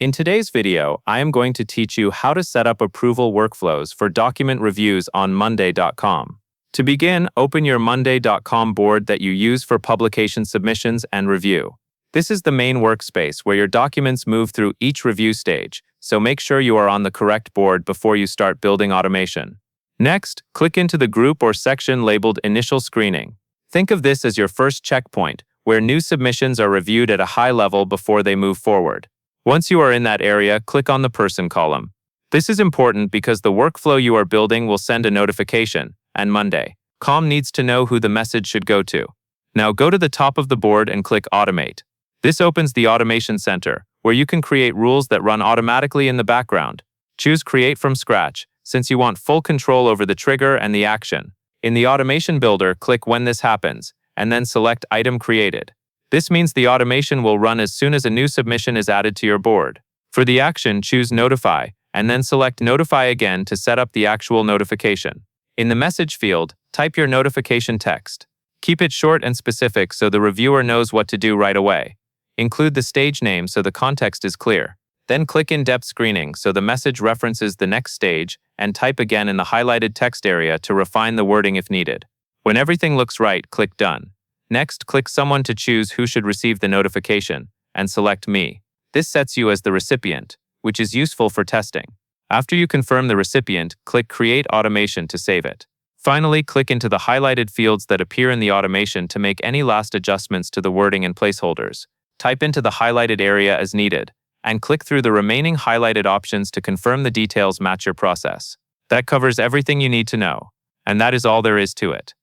In today's video, I am going to teach you how to set up approval workflows for document reviews on Monday.com. To begin, open your Monday.com board that you use for publication submissions and review. This is the main workspace where your documents move through each review stage, so make sure you are on the correct board before you start building automation. Next, click into the group or section labeled Initial Screening. Think of this as your first checkpoint, where new submissions are reviewed at a high level before they move forward. Once you are in that area, click on the Person column. This is important because the workflow you are building will send a notification, and Monday.com needs to know who the message should go to. Now go to the top of the board and click Automate. This opens the Automation Center, where you can create rules that run automatically in the background. Choose Create from Scratch, since you want full control over the trigger and the action. In the Automation Builder, click When this happens, and then select Item Created. This means the automation will run as soon as a new submission is added to your board. For the action, choose Notify, and then select Notify again to set up the actual notification. In the message field, type your notification text. Keep it short and specific so the reviewer knows what to do right away. Include the stage name so the context is clear. Then click In-Depth Screening so the message references the next stage, and type again in the highlighted text area to refine the wording if needed. When everything looks right, click Done. Next, click Someone to choose who should receive the notification, and select Me. This sets you as the recipient, which is useful for testing. After you confirm the recipient, click Create Automation to save it. Finally, click into the highlighted fields that appear in the automation to make any last adjustments to the wording and placeholders. Type into the highlighted area as needed, and click through the remaining highlighted options to confirm the details match your process. That covers everything you need to know, and that is all there is to it.